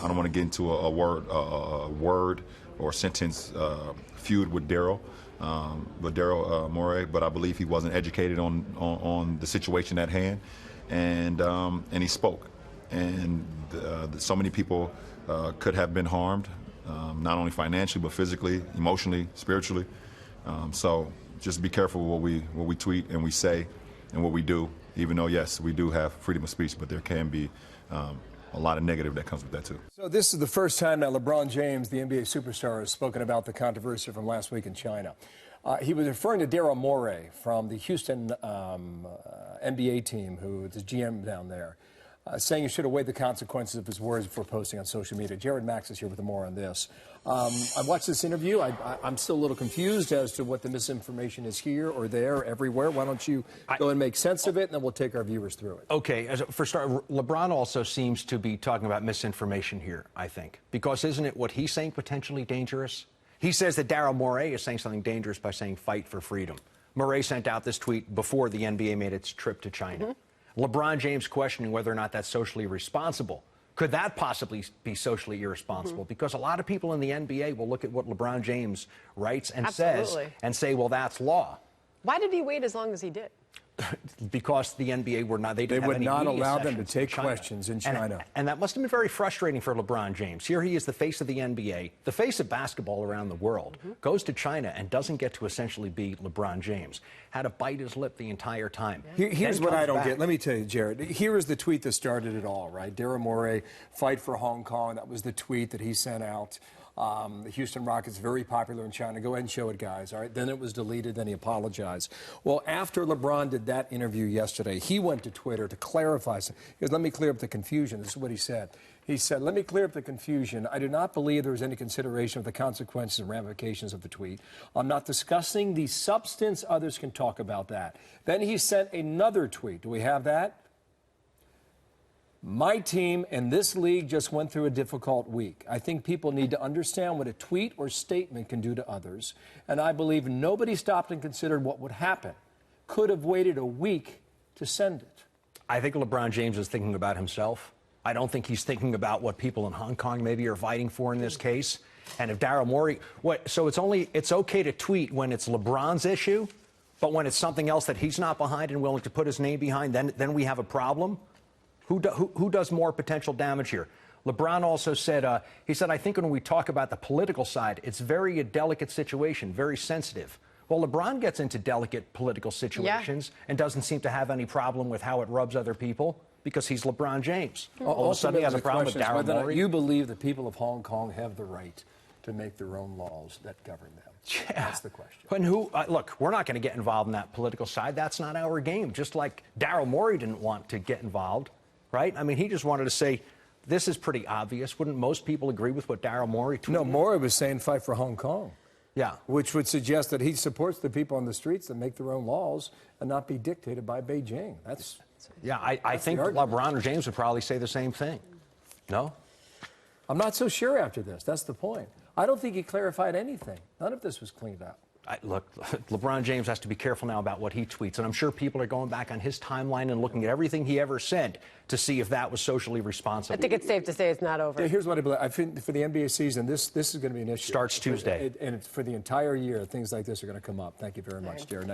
I don't want to get into a word or sentence feud with Daryl, Morey, but I believe he wasn't educated on the situation at hand, and he spoke, and so many people could have been harmed, not only financially but physically, emotionally, spiritually. So just be careful what we tweet and we say and what we do. Even though, yes, we do have freedom of speech, but there can be a lot of negative that comes with that, too. So this is the first time that LeBron James, the NBA superstar, has spoken about the controversy from last week in China. He was referring to Daryl Morey from the Houston NBA team, who is the GM down there, saying he should have weighed the consequences of his words before posting on social media. Jared Max is here with more on this. I watched this interview. I'm still a little confused as to what the misinformation is here or there, everywhere. Why don't you go and make sense of it, and then we'll take our viewers through it. Okay. For start, LeBron also seems to be talking about misinformation here, I think. Because isn't it what he's saying potentially dangerous? He says that Daryl Morey is saying something dangerous by saying fight for freedom. Morey sent out this tweet before the NBA made its trip to China. LeBron James questioning whether or not that's socially responsible. Could that possibly be socially irresponsible? Because a lot of people in the NBA will look at what LeBron James writes and says and say, well, that's law. Why did he wait as long as he did? Because the NBA were not, they would not allow them to take questions in China. And that must have been very frustrating for LeBron James. Here he is, the face of the NBA, the face of basketball around the world, goes to China and doesn't get to essentially be LeBron James. Had to bite his lip the entire time. Here's what I don't get. Let me tell you, Jared. Here is the tweet that started it all, right? Daryl Morey, fight for Hong Kong. That was the tweet that he sent out. The Houston Rockets, very popular in China. Go ahead and show it, guys. All right. Then it was deleted. Then he apologized. Well, after LeBron did that interview yesterday, he went to Twitter to clarify. He goes, let me clear up the confusion. This is what he said. He said, let me clear up the confusion. I do not believe there was any consideration of the consequences and ramifications of the tweet. I'm not discussing the substance. Others can talk about that. Then he sent another tweet. Do we have that? My team and this league just went through a difficult week. I think people need to understand what a tweet or statement can do to others. And I believe nobody stopped and considered what would happen. Could have waited a week to send it. I think LeBron James is thinking about himself. I don't think he's thinking about what people in Hong Kong maybe are fighting for in this case. And if Daryl Morey, so it's okay to tweet when it's LeBron's issue, but when it's something else that he's not behind and willing to put his name behind, then we have a problem. Who does more potential damage here? LeBron also said, he said, I think when we talk about the political side, it's a delicate situation, very sensitive. Well, LeBron gets into delicate political situations and doesn't seem to have any problem with how it rubs other people because he's LeBron James. All of a sudden he has a problem with Daryl Morey. You believe the people of Hong Kong have the right to make their own laws that govern them? Yeah. That's the question. And look, we're not going to get involved in that political side. That's not our game. Just like Daryl Morey didn't want to get involved. Right? I mean, he just wanted to say, this is pretty obvious. Wouldn't most people agree with what Daryl Morey tweeted? No, Morey was saying fight for Hong Kong. Yeah. Which would suggest that he supports the people on the streets that make their own laws and not be dictated by Beijing. I think LeBron or James would probably say the same thing. No? I'm not so sure after this. That's the point. I don't think he clarified anything. None of this was cleaned up. Look, LeBron James has to be careful now about what he tweets, and I'm sure people are going back on his timeline and looking at everything he ever said to see if that was socially responsible. I think it's safe to say it's not over. Yeah, here's what I believe. I think for the NBA season, this is going to be an issue. Starts Tuesday. And for the entire year, things like this are going to come up. Thank you very much, Daryl. Nice